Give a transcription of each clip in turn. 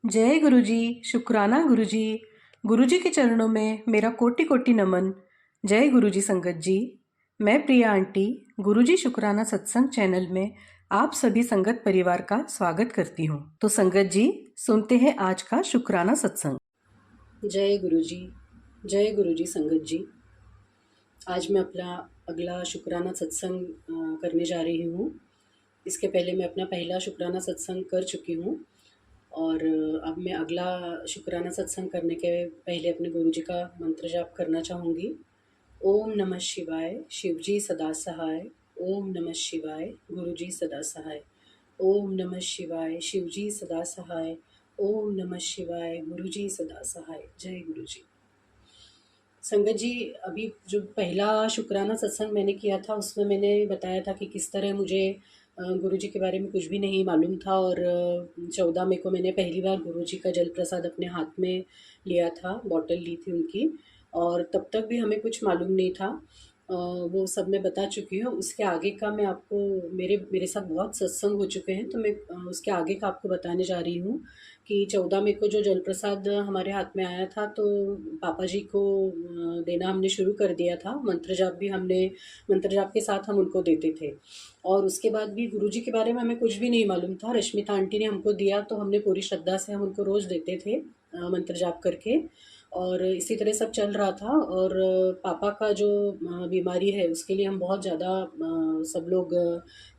जय गुरुजी। शुक्राना गुरुजी। गुरुजी के चरणों में मेरा कोटि कोटि नमन। जय गुरुजी संगत जी। मैं प्रिया आंटी गुरुजी शुक्राना सत्संग चैनल में आप सभी संगत परिवार का स्वागत करती हूँ। तो संगत जी सुनते हैं आज का शुक्राना सत्संग। जय गुरुजी। जय गुरुजी संगत जी। आज मैं अपना अगला शुक्राना सत्संग करने जा रही हूँ। इसके पहले मैं अपना पहला शुक्राना सत्संग कर चुकी हूँ और अब मैं अगला शुक्राना सत्संग करने के पहले अपने गुरुजी का मंत्र जाप करना चाहूँगी। ओम नमः शिवाय, शिवजी सदा सहाय। ओम नमः शिवाय, गुरुजी सदा सहाय। ओम नमः शिवाय, शिवजी सदा सहाय। ओम नमः शिवाय, गुरुजी सदा सहाय। जय गुरुजी। संगत जी, अभी जो पहला शुक्राना सत्संग मैंने किया था उसमें मैंने बताया था कि किस तरह मुझे गुरुजी के बारे में कुछ भी नहीं मालूम था और 14 मई को मैंने पहली बार गुरुजी का जल प्रसाद अपने हाथ में लिया था, बॉटल ली थी उनकी, और तब तक भी हमें कुछ मालूम नहीं था। वो सब मैं बता चुकी हूँ। उसके आगे का मैं आपको, मेरे मेरे साथ बहुत सत्संग हो चुके हैं तो मैं उसके आगे का आपको बताने जा रही हूँ कि 14 मई को जो जल प्रसाद हमारे हाथ में आया था तो पापा जी को देना हमने शुरू कर दिया था। मंत्र जाप भी हमने, मंत्र जाप के साथ हम उनको देते थे और उसके बाद भी गुरुजी के बारे में हमें कुछ भी नहीं मालूम था। रश्मिता आंटी ने हमको दिया तो हमने पूरी श्रद्धा से हम उनको रोज़ देते थे मंत्र जाप करके, और इसी तरह सब चल रहा था। और पापा का जो बीमारी है उसके लिए हम बहुत ज़्यादा सब लोग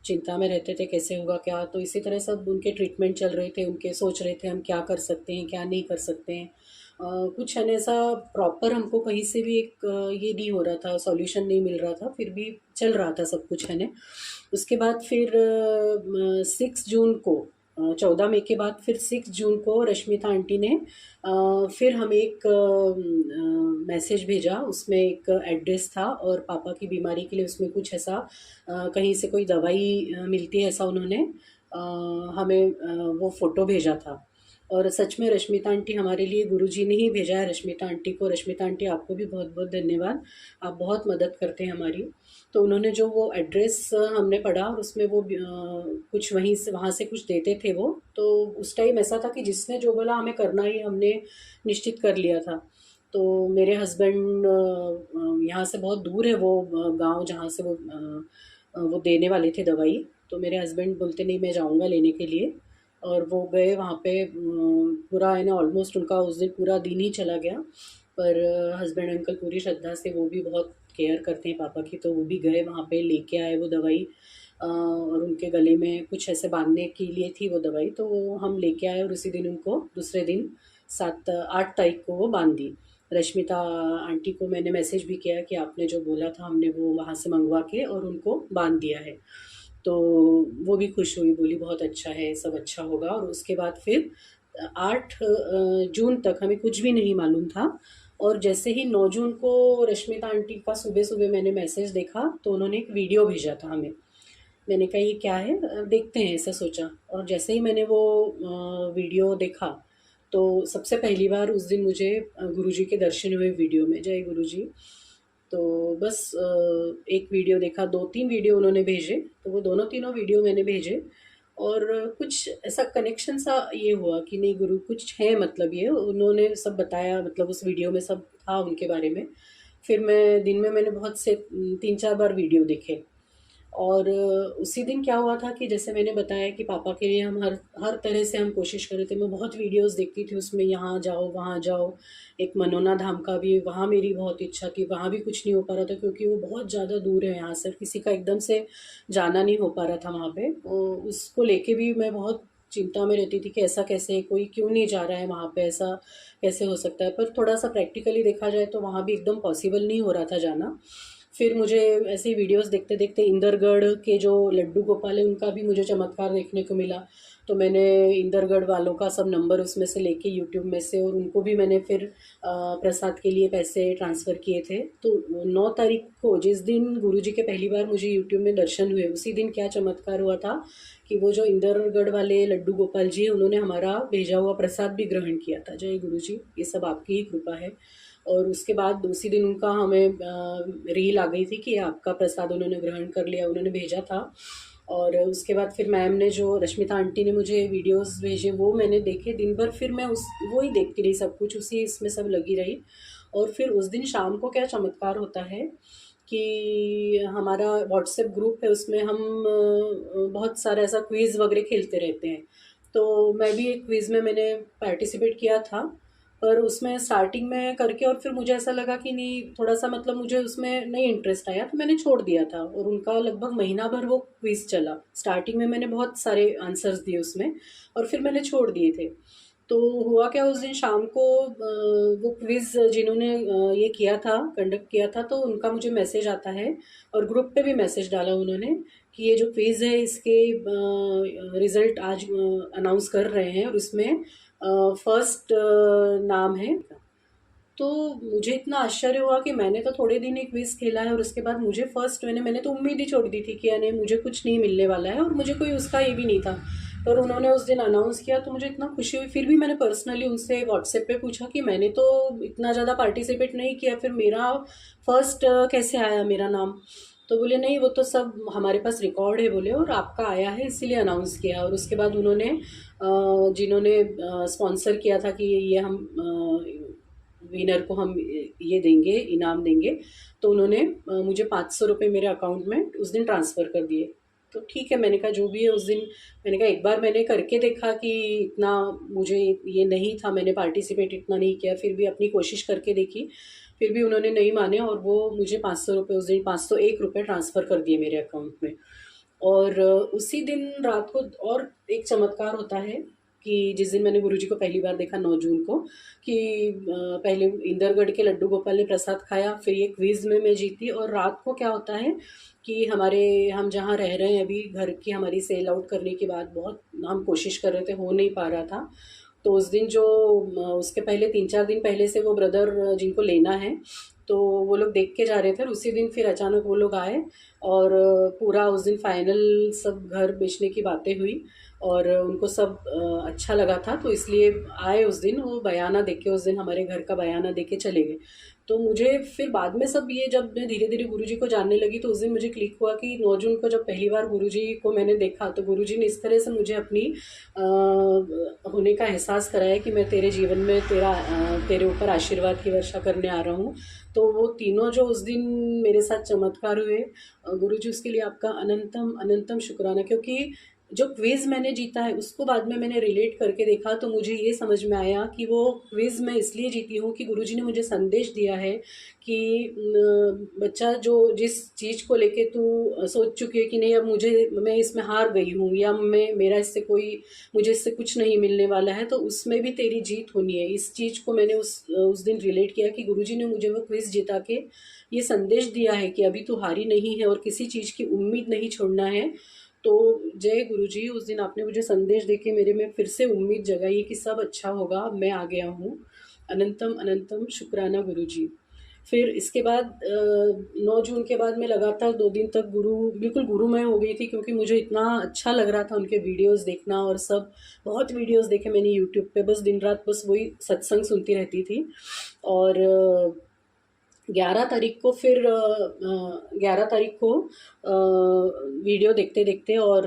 चिंता में रहते थे, कैसे होगा क्या। तो इसी तरह सब उनके ट्रीटमेंट चल रहे थे, उनके सोच रहे थे हम क्या कर सकते हैं क्या नहीं कर सकते हैं। कुछ है ना ऐसा प्रॉपर हमको कहीं से भी एक ये नहीं हो रहा था, सॉल्यूशन नहीं मिल रहा था, फिर भी चल रहा था सब कुछ है ना। उसके बाद फिर 6 जून को, 14 मई के बाद फिर 6 जून को रश्मिता आंटी ने फिर हमें एक मैसेज भेजा। उसमें एक एड्रेस था और पापा की बीमारी के लिए उसमें कुछ ऐसा कहीं से कोई दवाई मिलती है ऐसा उन्होंने हमें वो फ़ोटो भेजा था। और सच में रश्मिता आंटी हमारे लिए गुरुजी ने ही भेजा है रश्मिता आंटी को। रश्मिता आंटी आपको भी बहुत बहुत धन्यवाद, आप बहुत मदद करते हैं हमारी। तो उन्होंने जो वो एड्रेस हमने पढ़ा और उसमें वो कुछ वहीं से वहाँ से कुछ देते थे वो। तो उस टाइम ऐसा था कि जिसने जो बोला हमें करना ही हमने निश्चित कर लिया था। तो मेरे हस्बैंड, यहाँ से बहुत दूर है वो गांव जहाँ से वो देने वाले थे दवाई। तो मेरे हस्बैंड बोलते नहीं मैं जाऊँगा लेने के लिए, और वो गए वहाँ पे। पूरा है ना ऑलमोस्ट उनका उस दिन पूरा दिन ही चला गया। पर हस्बैंड अंकल पूरी श्रद्धा से, वो भी बहुत केयर करते हैं पापा की, तो वो भी गए वहाँ पे लेके आए वो दवाई। और उनके गले में कुछ ऐसे बांधने के लिए थी वो दवाई, तो वो हम लेके आए और उसी दिन उनको दूसरे दिन 8 तारीख को वो बांध दी। रश्मिता आंटी को मैंने मैसेज भी किया कि आपने जो बोला था हमने वो वहाँ से मंगवा के और उनको बांध दिया है। तो वो भी खुश हुई, बोली बहुत अच्छा है, सब अच्छा होगा। और उसके बाद फिर 8 जून तक हमें कुछ भी नहीं मालूम था। और जैसे ही 9 जून को रश्मिता आंटी का सुबह सुबह मैंने मैसेज देखा तो उन्होंने एक वीडियो भेजा था हमें। मैंने कहा ये क्या है, देखते हैं, ऐसा सोचा। और जैसे ही मैंने वो वीडियो देखा तो सबसे पहली बार उस दिन मुझे गुरुजी के दर्शन हुए वीडियो में। जय गुरुजी। तो बस एक वीडियो देखा, 2-3 वीडियो उन्होंने भेजे, तो वो दोनों तीनों वीडियो मैंने भेजे। और कुछ ऐसा कनेक्शन सा ये हुआ कि नहीं गुरु कुछ है, मतलब ये उन्होंने सब बताया, मतलब उस वीडियो में सब था उनके बारे में। फिर मैं दिन में मैंने बहुत से 3-4 बार वीडियो देखे। और उसी दिन क्या हुआ था कि जैसे मैंने बताया कि पापा के लिए हम हर हर तरह से हम कोशिश कर रहे थे। मैं बहुत वीडियोस देखती थी उसमें, यहाँ जाओ वहाँ जाओ। एक मनोना धाम का भी, वहाँ मेरी बहुत इच्छा थी, वहाँ भी कुछ नहीं हो पा रहा था क्योंकि वो बहुत ज़्यादा दूर है यहाँ से, किसी का एकदम से जाना नहीं हो पा रहा था वहाँ पे। उसको लेके भी मैं बहुत चिंता में रहती थी कि ऐसा कैसे, कोई क्यों नहीं जा रहा है वहाँ पे, ऐसा कैसे हो सकता है। पर थोड़ा सा प्रैक्टिकली देखा जाए तो वहाँ भी एकदम पॉसिबल नहीं हो रहा था जाना। फिर मुझे ऐसे वीडियोस देखते देखते इंदरगढ़ के जो लड्डू गोपाल है उनका भी मुझे चमत्कार देखने को मिला। तो मैंने इंदरगढ़ वालों का सब नंबर उसमें से लेके यूट्यूब में से, और उनको भी मैंने फिर प्रसाद के लिए पैसे ट्रांसफ़र किए थे। तो 9 तारीख को जिस दिन गुरुजी के पहली बार मुझे यूट्यूब में दर्शन हुए, उसी दिन क्या चमत्कार हुआ था कि वो जो इंदरगढ़ वाले लड्डू गोपाल जी हैं उन्होंने हमारा भेजा हुआ प्रसाद भी ग्रहण किया था। जय गुरुजी, ये सब आपकी ही कृपा है। और उसके बाद उसी दिन उनका हमें रील आ गई थी कि आपका प्रसाद उन्होंने ग्रहण कर लिया, उन्होंने भेजा था। और उसके बाद फिर मैम ने जो रश्मिता आंटी ने मुझे वीडियोस भेजे वो मैंने देखे दिन भर। फिर मैं उस वो ही देखती रही, सब कुछ उसी इसमें सब लगी रही। और फिर उस दिन शाम को क्या चमत्कार होता है कि हमारा व्हाट्सएप ग्रुप है, उसमें हम बहुत सारा ऐसा क्विज़ वगैरह खेलते रहते हैं। तो मैं भी एक क्विज़ में मैंने पार्टिसिपेट किया था, पर उसमें स्टार्टिंग में करके और फिर मुझे ऐसा लगा कि नहीं, थोड़ा सा मतलब मुझे उसमें नहीं इंटरेस्ट आया, तो मैंने छोड़ दिया था। और उनका लगभग महीना भर वो क्विज़ चला। स्टार्टिंग में मैंने बहुत सारे आंसर्स दिए उसमें और फिर मैंने छोड़ दिए थे। तो हुआ क्या, उस दिन शाम को वो क्विज़ जिन्होंने ये किया था, कंडक्ट किया था, तो उनका मुझे मैसेज आता है और ग्रुप पे भी मैसेज डाला उन्होंने कि ये जो क्विज़ है इसके रिज़ल्ट आज अनाउंस कर रहे हैं और उसमें फर्स्ट नाम है। तो मुझे इतना आश्चर्य हुआ कि मैंने तो थोड़े दिन एक क्विज़ खेला है और उसके बाद मुझे फर्स्ट, मैंने तो उम्मीद ही छोड़ दी थी कि यानी मुझे कुछ नहीं मिलने वाला है और मुझे कोई उसका ये भी नहीं था। पर उन्होंने उस दिन अनाउंस किया तो मुझे इतना खुशी हुई। फिर भी मैंने पर्सनली उनसे व्हाट्सएप पे पूछा कि मैंने तो इतना ज़्यादा पार्टिसिपेट नहीं किया, फिर मेरा फर्स्ट कैसे आया मेरा नाम। तो बोले नहीं, वो तो सब हमारे पास रिकॉर्ड है बोले, और आपका आया है इसीलिए अनाउंस किया। और उसके बाद उन्होंने जिन्होंने स्पॉन्सर किया था कि ये हम विनर को हम ये देंगे, इनाम देंगे, तो उन्होंने मुझे 500 रुपये मेरे अकाउंट में उस दिन ट्रांसफ़र कर दिए। तो ठीक है, मैंने कहा जो भी है। उस दिन मैंने कहा एक बार मैंने करके देखा कि इतना मुझे ये नहीं था, मैंने पार्टिसिपेट इतना नहीं किया, फिर भी अपनी कोशिश करके देखी। फिर भी उन्होंने नहीं माने और वो मुझे 500 रुपये, उस दिन 501 रुपये ट्रांसफ़र कर दिए मेरे अकाउंट में। और उसी दिन रात को और एक चमत्कार होता है कि जिस दिन मैंने गुरुजी को पहली बार देखा 9 जून को, कि पहले इंदरगढ़ के लड्डू गोपाल ने प्रसाद खाया, फिर ये क्विज़ में मैं जीती। और रात को क्या होता है कि हम जहाँ रह रहे हैं अभी, घर की हमारी सेल आउट करने के बाद बहुत हम कोशिश कर रहे थे, हो नहीं पा रहा था। तो उस दिन जो उसके पहले 3-4 दिन पहले से वो ब्रदर जिनको लेना है, तो वो लोग देख के जा रहे थे और उसी दिन फिर अचानक वो लोग आए और पूरा उस दिन फाइनल सब घर बेचने की बातें हुई और उनको सब अच्छा लगा था, तो इसलिए आए उस दिन। वो बयाना देके उस दिन हमारे घर का बयाना देके चले गए। तो मुझे फिर बाद में सब ये, जब मैं धीरे धीरे गुरुजी को जानने लगी, तो उस दिन मुझे क्लिक हुआ कि 9 जून को जब पहली बार गुरुजी को मैंने देखा, तो गुरुजी ने इस तरह से मुझे अपनी होने का एहसास कराया कि मैं तेरे जीवन में तेरे ऊपर आशीर्वाद की वर्षा करने आ रहा हूँ। तो वो तीनों जो उस दिन मेरे साथ चमत्कार हुए, गुरुजी उसके लिए आपका अनंतम अनंतम शुक्राना। क्योंकि जो क्विज़ मैंने जीता है उसको बाद में मैंने रिलेट करके देखा, तो मुझे ये समझ में आया कि वो क्विज़ मैं इसलिए जीती हूँ कि गुरुजी ने मुझे संदेश दिया है कि बच्चा, जो जिस चीज़ को लेके तू सोच चुकी है कि नहीं अब मैं इसमें हार गई हूँ या मुझे इससे कुछ नहीं मिलने वाला है, तो उसमें भी तेरी जीत होनी है। इस चीज़ को मैंने उस दिन रिलेट किया कि गुरुजी ने मुझे वो क्विज़ जिता के ये संदेश दिया है कि अभी तू हारी नहीं है और किसी चीज़ की उम्मीद नहीं छोड़ना है। तो जय गुरुजी, उस दिन आपने मुझे संदेश देके मेरे में फिर से उम्मीद जगाई कि सब अच्छा होगा, अब मैं आ गया हूँ। अनंतम अनंतम शुक्राना गुरुजी। फिर इसके बाद 9 जून के बाद मैं लगातार 2 दिन तक बिल्कुल गुरुमय हो गई थी, क्योंकि मुझे इतना अच्छा लग रहा था उनके वीडियोस देखना और सब। बहुत वीडियोस देखे मैंने यूट्यूब पे, बस दिन रात बस वही सत्संग सुनती रहती थी। और 11 तारीख को फिर 11 तारीख को वीडियो देखते देखते और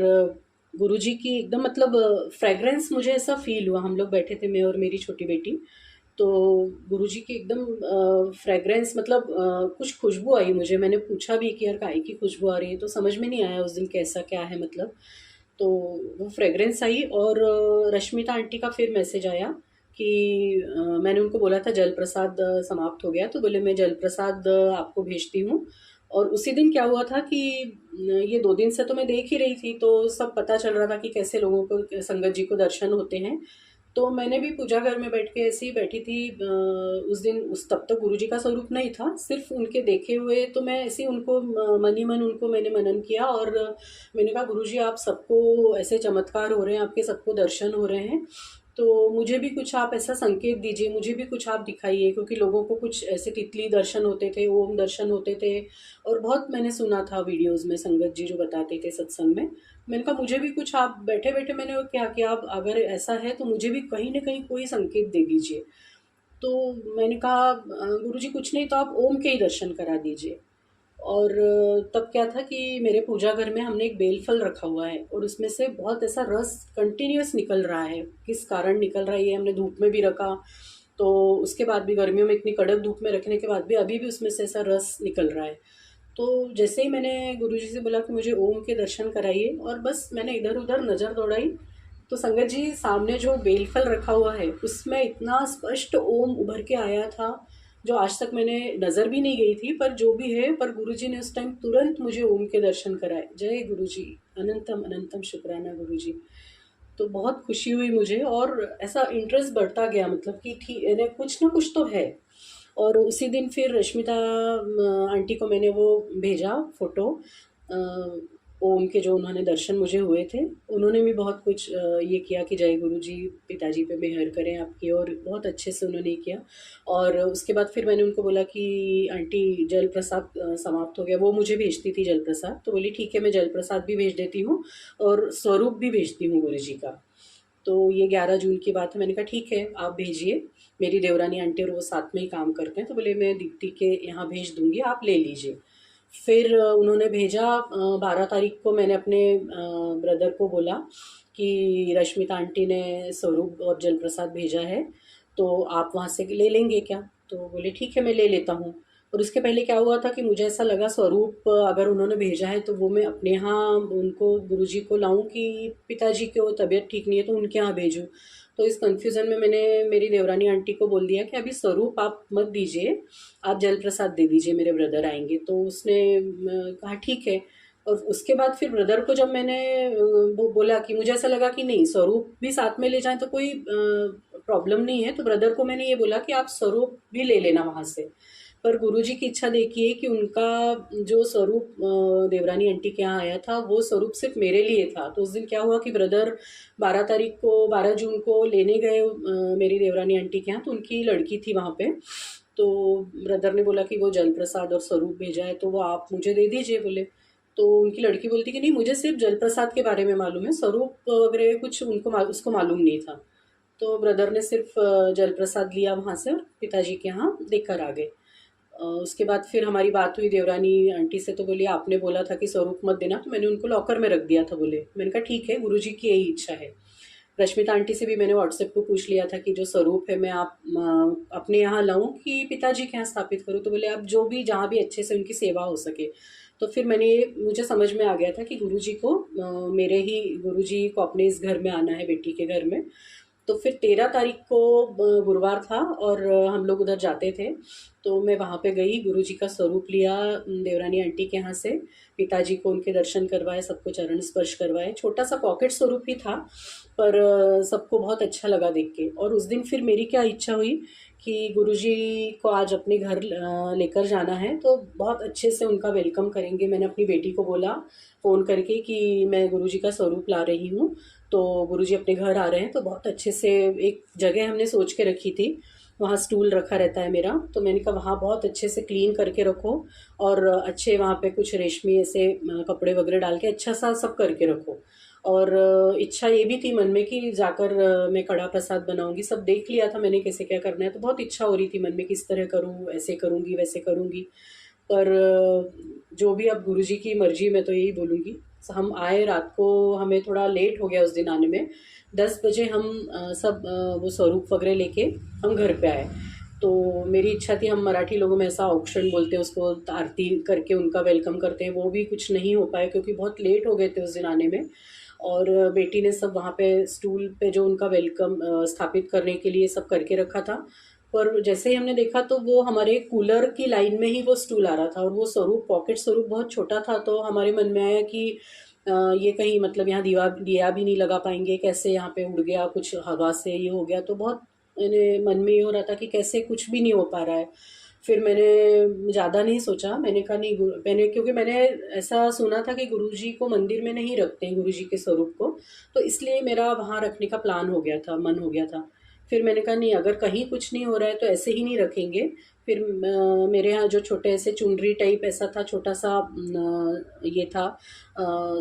गुरुजी की एकदम मतलब फ्रेगरेंस मुझे ऐसा फील हुआ। हम लोग बैठे थे, मैं और मेरी छोटी बेटी, तो गुरुजी की एकदम फ्रेगरेंस मतलब कुछ खुशबू आई मुझे। मैंने पूछा भी कि यार काहे की खुशबू आ रही है, तो समझ में नहीं आया उस दिन कैसा क्या है मतलब। तो वो फ्रेगरेंस आई और रश्मिता आंटी का फिर मैसेज आया कि मैंने उनको बोला था जल प्रसाद समाप्त हो गया, तो बोले मैं जल प्रसाद आपको भेजती हूँ। और उसी दिन क्या हुआ था कि ये 2 दिन से तो मैं देख ही रही थी, तो सब पता चल रहा था कि कैसे लोगों को, संगत जी को दर्शन होते हैं। तो मैंने भी पूजा घर में बैठ के ऐसे ही बैठी थी उस दिन। तब तक गुरुजी का स्वरूप नहीं था, सिर्फ उनके देखे हुए, तो मैं ऐसे ही उनको मन ही मन उनको मैंने मनन किया और मैंने कहा गुरुजी आप सबको ऐसे चमत्कार हो रहे हैं, आपके सबको दर्शन हो रहे हैं, तो मुझे भी कुछ आप ऐसा संकेत दीजिए, मुझे भी कुछ आप दिखाइए। क्योंकि लोगों को कुछ ऐसे तितली दर्शन होते थे, ओम दर्शन होते थे, और बहुत मैंने सुना था वीडियोस में संगत जी जो बताते थे सत्संग में। मैंने कहा मुझे भी कुछ आप बैठे बैठे, मैंने वो क्या किया, आप अगर ऐसा है तो मुझे भी कहीं ना कहीं कोई संकेत दे दीजिए। तो मैंने कहा गुरुजी कुछ नहीं तो आप ओम के ही दर्शन करा दीजिए। और तब क्या था कि मेरे पूजा घर में हमने एक बेलफल रखा हुआ है और उसमें से बहुत ऐसा रस कंटिन्यूअस निकल रहा है। किस कारण निकल रहा है ये हमने धूप में भी रखा, तो उसके बाद भी गर्मियों में इतनी कड़क धूप में रखने के बाद भी अभी भी उसमें से ऐसा रस निकल रहा है। तो जैसे ही मैंने गुरुजी से बोला कि मुझे ओम के दर्शन कराइए, और बस मैंने इधर उधर नज़र दौड़ाई, तो संगत जी सामने जो बेलफल रखा हुआ है उसमें इतना स्पष्ट ओम उभर के आया था, जो आज तक मैंने नज़र भी नहीं गई थी। पर जो भी है, पर गुरुजी ने उस टाइम तुरंत मुझे ओम के दर्शन कराए। जय गुरुजी, अनंतम अनंतम शुक्राना गुरुजी। तो बहुत खुशी हुई मुझे और ऐसा इंटरेस्ट बढ़ता गया, मतलब कि ठीक है कुछ ना कुछ तो है। और उसी दिन फिर रश्मिता आंटी को मैंने वो भेजा फ़ोटो ओम के, जो उन्होंने दर्शन मुझे हुए थे। उन्होंने भी बहुत कुछ ये किया कि जय गुरु जी पिताजी पे मेहर करें आपकी, और बहुत अच्छे से उन्होंने किया। और उसके बाद फिर मैंने उनको बोला कि आंटी जल प्रसाद समाप्त हो गया, वो मुझे भेजती थी जल प्रसाद, तो बोली ठीक है मैं जल प्रसाद भी भेज देती हूँ और स्वरूप भी भेजती हूँ गुरु जी का। तो ये 11 जून की बात है। मैंने कहा ठीक है आप भेजिए, मेरी देवरानी आंटी और वो साथ में ही काम करते हैं, तो बोले मैं दीप्ति के यहाँ भेज दूँगी, आप ले लीजिए। फिर उन्होंने भेजा। 12 तारीख को मैंने अपने ब्रदर को बोला कि रश्मिता आंटी ने स्वरूप और जल प्रसाद भेजा है, तो आप वहाँ से ले लेंगे क्या? तो बोले ठीक है मैं ले लेता हूँ। और उसके पहले क्या हुआ था कि मुझे ऐसा लगा स्वरूप अगर उन्होंने भेजा है तो वो मैं अपने यहाँ उनको गुरुजी को लाऊं कि पिताजी को तबीयत ठीक नहीं है तो उनके यहाँ भेजूं। तो इस कन्फ्यूज़न में मैंने मेरी देवरानी आंटी को बोल दिया कि अभी स्वरूप आप मत दीजिए, आप जल प्रसाद दे दीजिए, मेरे ब्रदर आएंगे। तो उसने कहा ठीक है। और उसके बाद फिर ब्रदर को जब मैंने बोला कि मुझे ऐसा लगा कि नहीं स्वरूप भी साथ में ले जाएं तो कोई प्रॉब्लम नहीं है, तो ब्रदर को मैंने ये बोला कि आप स्वरूप भी ले लेना वहाँ से। पर गुरुजी की इच्छा देखिए कि उनका जो स्वरूप देवरानी आंटी के यहाँ आया था वो स्वरूप सिर्फ मेरे लिए था। तो उस दिन क्या हुआ कि ब्रदर 12 तारीख को 12 जून को लेने गए मेरी देवरानी आंटी के यहाँ, तो उनकी लड़की थी वहाँ पे। तो ब्रदर ने बोला कि वो जल प्रसाद और स्वरूप भेजा है तो वो आप मुझे दे दीजिए बोले। तो उनकी लड़की बोलती कि नहीं मुझे सिर्फ जल प्रसाद के बारे में मालूम है, स्वरूप वगैरह कुछ उसको मालूम नहीं था। तो ब्रदर ने सिर्फ जल प्रसाद लिया वहाँ से और पिताजी के यहाँ देकर आ गए। उसके बाद फिर हमारी बात हुई देवरानी आंटी से, तो बोली आपने बोला था कि स्वरूप मत देना, तो मैंने उनको लॉकर में रख दिया था बोले। मैंने कहा ठीक है गुरुजी की यही इच्छा है। रश्मिता आंटी से भी मैंने व्हाट्सएप पे पूछ लिया था कि जो स्वरूप है मैं आप अपने यहाँ लाऊं कि पिताजी के यहाँ स्थापित करूँ, तो बोले आप जो भी जहाँ भी अच्छे से उनकी सेवा हो सके। तो फिर मुझे समझ में आ गया था कि गुरुजी को गुरुजी को अपने इस घर में आना है, बेटी के घर में। तो फिर 13 तारीख को गुरुवार था और हम लोग उधर जाते थे, तो मैं वहाँ पे गई, गुरुजी का स्वरूप लिया देवरानी आंटी के यहाँ से, पिताजी को उनके दर्शन करवाए, सबको चरण स्पर्श करवाए। छोटा सा पॉकेट स्वरूप ही था, पर सबको बहुत अच्छा लगा देख के। और उस दिन फिर मेरी क्या इच्छा हुई कि गुरुजी को आज अपने घर लेकर जाना है, तो बहुत अच्छे से उनका वेलकम करेंगे। मैंने अपनी बेटी को बोला फ़ोन करके कि मैं गुरुजी का स्वरूप ला रही हूँ, तो गुरुजी अपने घर आ रहे हैं, तो बहुत अच्छे से एक जगह हमने सोच के रखी थी, वहाँ स्टूल रखा रहता है मेरा, तो मैंने कहा वहाँ बहुत अच्छे से क्लीन करके रखो और अच्छे वहाँ पे कुछ रेशमी ऐसे कपड़े वगैरह डाल के अच्छा सा सब करके रखो। और इच्छा ये भी थी मन में कि जाकर मैं कड़ा प्रसाद बनाऊंगी। सब देख लिया था मैंने कैसे क्या करना है, तो बहुत इच्छा हो रही थी मन में किस तरह करूँ, ऐसे करूँगी वैसे करूँगी। पर जो भी अब गुरुजी की मर्जी, मैं तो यही बोलूँगी। हम आए रात को, हमें थोड़ा लेट हो गया उस दिन आने में। 10 बजे हम सब वो स्वरूप वगैरह लेके हम घर पे आए। तो मेरी इच्छा थी, हम मराठी लोगों में ऐसा औक्षण बोलते हैं उसको, आरती करके उनका वेलकम करते हैं, वो भी कुछ नहीं हो पाया क्योंकि बहुत लेट हो गए थे उस दिन आने में। और बेटी ने सब वहाँ पे स्टूल पे जो उनका वेलकम स्थापित करने के लिए सब करके रखा था। पर जैसे ही हमने देखा तो वो हमारे कूलर की लाइन में ही वो स्टूल आ रहा था, और वो स्वरूप पॉकेट स्वरूप बहुत छोटा था। तो हमारे मन में आया कि ये कहीं मतलब यहाँ दिया भी नहीं लगा पाएंगे, कैसे यहाँ पे उड़ गया कुछ हवा से ये हो गया। तो बहुत मैंने मन में ये हो रहा था कि कैसे कुछ भी नहीं हो पा रहा है। फिर मैंने ज़्यादा नहीं सोचा, मैंने कहा नहीं मैंने, क्योंकि मैंने ऐसा सुना था कि गुरुजी को मंदिर में नहीं रखते हैं गुरुजी के स्वरूप को, तो इसलिए मेरा वहाँ रखने का प्लान हो गया था, मन हो गया था। फिर मैंने कहा नहीं अगर कहीं कुछ नहीं हो रहा है तो ऐसे ही नहीं रखेंगे। फिर मेरे यहाँ जो छोटे ऐसे चुनरी टाइप ऐसा था, छोटा सा ये था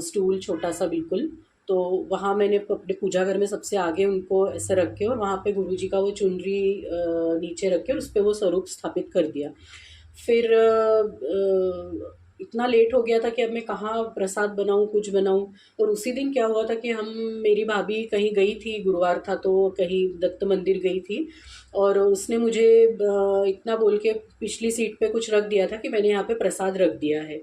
स्टूल छोटा सा बिल्कुल। तो वहाँ मैंने अपने पूजा घर में सबसे आगे उनको ऐसे रख के और वहाँ पे गुरुजी का वो चुनरी नीचे रख के उस पर वो स्वरूप स्थापित कर दिया। फिर इतना लेट हो गया था कि अब मैं कहाँ प्रसाद बनाऊँ, कुछ बनाऊँ। और उसी दिन क्या हुआ था कि मेरी भाभी कहीं गई थी, गुरुवार था तो कहीं दत्त मंदिर गई थी, और उसने मुझे इतना बोल के पिछली सीट पे कुछ रख दिया था कि मैंने यहाँ पे प्रसाद रख दिया है।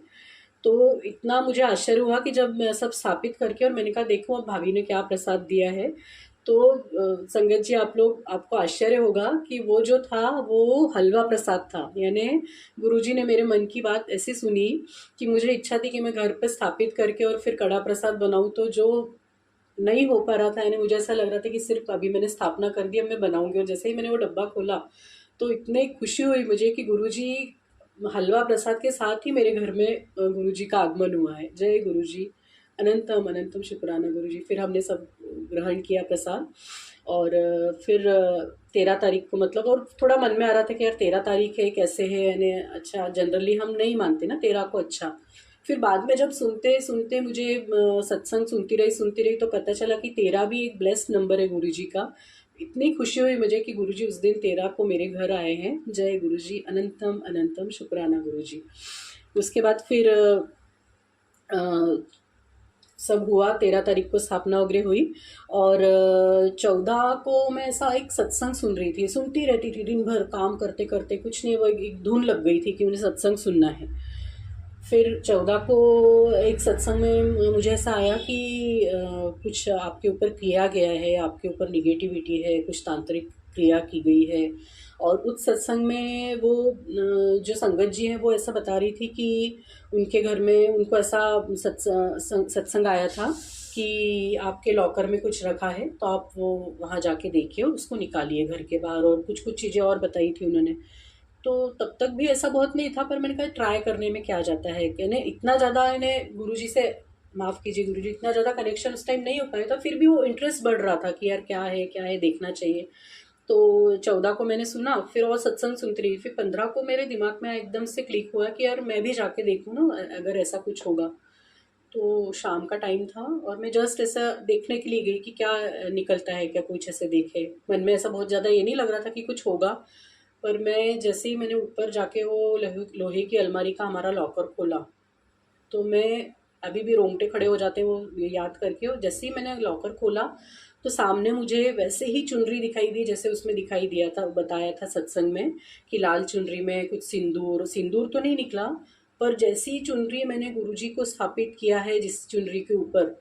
तो इतना मुझे आश्चर्य हुआ कि जब मैं सब स्थापित करके, और मैंने कहा देखो अब भाभी ने क्या प्रसाद दिया है। तो संगत जी, आपको आश्चर्य होगा कि वो जो था वो हलवा प्रसाद था। यानी गुरुजी ने मेरे मन की बात ऐसी सुनी कि मुझे इच्छा थी कि मैं घर पे स्थापित करके और फिर कड़ा प्रसाद बनाऊं, तो जो नहीं हो पा रहा था, यानी मुझे ऐसा लग रहा था कि सिर्फ अभी मैंने स्थापना कर दी, अब मैं बनाऊंगी। और जैसे ही मैंने वो डब्बा खोला तो इतनी खुशी हुई मुझे कि गुरुजी हलवा प्रसाद के साथ ही मेरे घर में गुरुजी का आगमन हुआ है। जय गुरुजी, अनंतम अनंतम शुक्राना गुरुजी। फिर हमने सब ग्रहण किया प्रसाद। और फिर 13 तारीख को, मतलब, और थोड़ा मन में आ रहा था कि यार 13 तारीख है, कैसे है, यानी अच्छा जनरली हम नहीं मानते ना 13 को। अच्छा, फिर बाद में जब सुनते सुनते मुझे सत्संग सुनती रही तो पता चला कि 13 भी एक ब्लेस्ड नंबर है गुरु जी का। इतनी खुशी हुई मुझे कि गुरु जी उस दिन 13 को मेरे घर आए हैं। जय गुरु जी, अनंतम अनंतम शुक्राना गुरु जी। उसके बाद फिर अ, सब हुआ, 13 तारीख को स्थापना वगैरह हुई। और 14 को मैं ऐसा एक सत्संग सुन रही थी, सुनती रहती थी दिन भर काम करते करते, कुछ नहीं, वो एक धुन लग गई थी कि मुझे सत्संग सुनना है। फिर 14 को एक सत्संग में मुझे ऐसा आया कि कुछ आपके ऊपर किया गया है, आपके ऊपर निगेटिविटी है, कुछ तांत्रिक क्रिया की गई है। और उस सत्संग में वो जो संगत जी हैं वो ऐसा बता रही थी कि उनके घर में उनको ऐसा सत्संग आया था कि आपके लॉकर में कुछ रखा है, तो आप वो वहाँ जाके देखिए और उसको निकालिए घर के बाहर, और कुछ कुछ चीज़ें और बताई थी उन्होंने। तो तब तक भी ऐसा बहुत नहीं था, पर मैंने कहा ट्राई करने में क्या जाता है। यानी इतना ज़्यादा, इन्हें गुरुजी से, माफ़ कीजिए गुरुजी, इतना ज़्यादा कनेक्शन उस टाइम नहीं हो पाया था, फिर भी वो इंटरेस्ट बढ़ रहा था कि यार क्या है, देखना चाहिए। तो 14 को मैंने सुना, फिर और सत्संग सुनती रही। फिर 15 को मेरे दिमाग में एकदम से क्लिक हुआ कि यार मैं भी जाके देखूँ ना, अगर ऐसा कुछ होगा। तो शाम का टाइम था और मैं जस्ट ऐसा देखने के लिए गई कि क्या निकलता है, क्या कुछ ऐसे देखे। मन में ऐसा बहुत ज़्यादा ये नहीं लग रहा था कि कुछ होगा। पर मैं जैसे ही मैंने ऊपर जाके वो लोहे की अलमारी का हमारा लॉकर खोला, तो मैं, अभी भी रोंगटे खड़े हो जाते हैं वो याद करके। और जैसे ही मैंने लॉकर खोला तो सामने मुझे वैसे ही चुनरी दिखाई दी जैसे उसमें दिखाई दिया था, बताया था सत्संग में कि लाल चुनरी में कुछ सिंदूर, सिंदूर तो नहीं निकला, पर जैसी ही चुनरी मैंने गुरुजी को स्थापित किया है, जिस चुनरी के ऊपर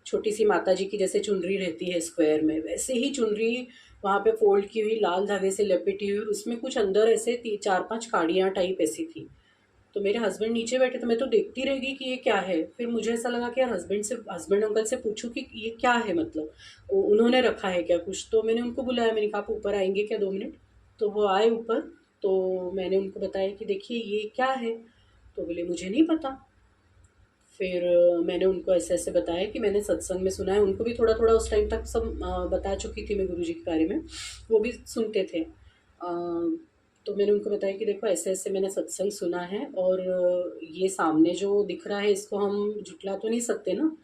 छोटी सी माता जी की जैसे चुनरी रहती है स्क्वायर में, वैसे ही चुनरी वहाँ पे फोल्ड की हुई, लाल धागे से लपेटी हुई, और उसमें कुछ अंदर ऐसे 4-5 काड़ियाँ टाइप ऐसी थी। तो मेरे हस्बैंड नीचे बैठे थे, मैं तो देखती रह गई कि ये क्या है। फिर मुझे ऐसा लगा कि यार हस्बैंड अंकल से पूछूं कि ये क्या है, मतलब उन्होंने रखा है क्या कुछ। तो मैंने उनको बुलाया, मैंने कहा आप ऊपर आएंगे क्या 2 मिनट। तो वो आए ऊपर। तो मैंने उनको बताया कि देखिए ये क्या है। तो बोले मुझे नहीं पता। फिर मैंने उनको ऐसे ऐसे बताया कि मैंने सत्संग में सुना है। उनको भी थोड़ा थोड़ा उस टाइम तक सब बता चुकी थी मैं गुरुजी के बारे में, वो भी सुनते थे। तो मैंने उनको बताया कि देखो ऐसे ऐसे मैंने सत्संग सुना है, और ये सामने जो दिख रहा है इसको हम झुटला तो नहीं सकते ना।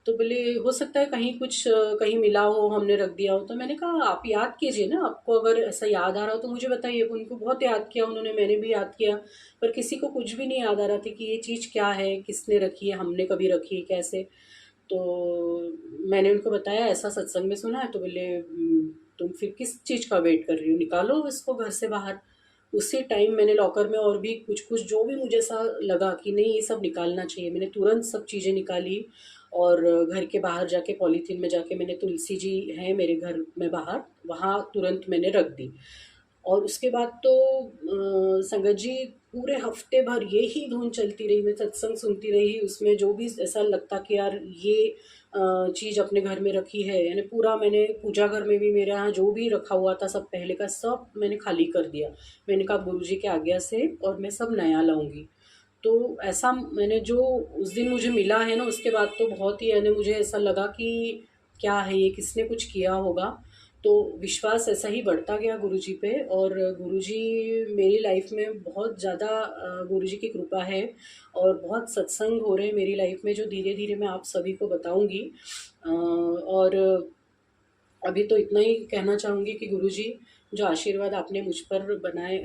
तो बोले हो सकता है कहीं कुछ कहीं मिला हो, हमने रख दिया हो। तो मैंने कहा आप याद कीजिए ना, आपको अगर ऐसा याद आ रहा हो तो मुझे बताइए। उनको बहुत याद किया उन्होंने, मैंने भी याद किया, पर किसी को कुछ भी नहीं याद आ रहा था कि ये चीज़ क्या है, किसने रखी है, हमने कभी रखी है, कैसे। तो मैंने उनको बताया ऐसा सत्संग में सुना है। तो बोले तुम फिर किस चीज़ का वेट कर रही हो, निकालो इसको घर से बाहर। उसी टाइम मैंने लॉकर में और भी कुछ कुछ जो भी मुझे ऐसा लगा कि नहीं ये सब निकालना चाहिए, मैंने तुरंत सब चीज़ें निकाली। और घर के बाहर जाके पॉलीथीन में जाके मैंने, तुलसी जी हैं मेरे घर में बाहर, वहाँ तुरंत मैंने रख दी। और उसके बाद तो संगत जी पूरे हफ्ते भर यही धुन चलती रही, मैं सत्संग सुनती रही। उसमें जो भी ऐसा लगता कि यार ये चीज़ अपने घर में रखी है, यानी पूरा मैंने पूजा घर में भी मेरे यहाँ जो भी रखा हुआ था सब पहले का सब मैंने खाली कर दिया। मैंने कहा गुरुजी के आज्ञा से और मैं सब नया लाऊंगी। तो ऐसा मैंने जो उस दिन मुझे मिला है ना, उसके बाद तो बहुत ही, यानी मुझे ऐसा लगा कि क्या है ये, किसने कुछ किया होगा। तो विश्वास ऐसा ही बढ़ता गया गुरुजी पे। और गुरुजी मेरी लाइफ में बहुत ज़्यादा, गुरुजी की कृपा है। और बहुत सत्संग हो रहे हैं मेरी लाइफ में जो धीरे धीरे मैं आप सभी को बताऊंगी। और अभी तो इतना ही कहना चाहूँगी कि गुरुजी, जो आशीर्वाद आपने मुझ पर बनाए,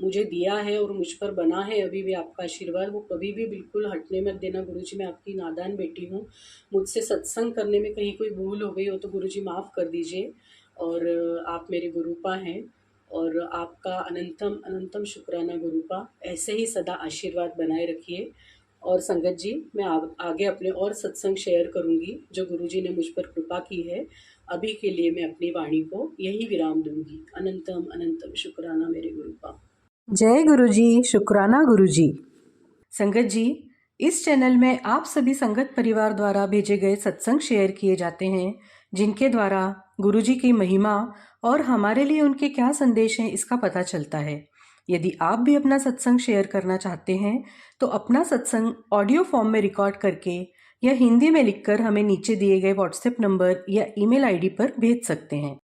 मुझे दिया है और मुझ पर बना है अभी भी आपका आशीर्वाद, वो कभी भी बिल्कुल हटने मत देना गुरुजी। मैं आपकी नादान बेटी हूँ, मुझसे सत्संग करने में कहीं कोई भूल हो गई हो तो गुरुजी माफ़ कर दीजिए। और आप मेरे गुरुपा हैं, और आपका अनंतम अनंतम शुक्राना गुरुपा। ऐसे ही सदा आशीर्वाद बनाए रखिए। और संगत जी, मैं आगे अपने और सत्संग शेयर करूँगी जो गुरुजी ने मुझ पर कृपा की है। अभी के लिए मैं अपनी वाणी को यही विराम दूंगी। अनंतम अनंतम शुक्राना मेरे गुरुपा। जय गुरुजी, शुक्राना गुरुजी। संगत जी, इस चैनल में आप सभी संगत परिवार द्वारा भेजे गए सत्संग शेयर किए जाते हैं, जिनके द्वारा गुरुजी की महिमा और हमारे लिए उनके क्या संदेश हैं इसका पता चलता है। यदि आप भी अपना सत्संग शेयर करना चाहते हैं तो अपना सत्संग ऑडियो फॉर्म में रिकॉर्ड करके या हिंदी में लिखकर हमें नीचे दिए गए व्हाट्सएप नंबर या ईमेल आईडी पर भेज सकते हैं।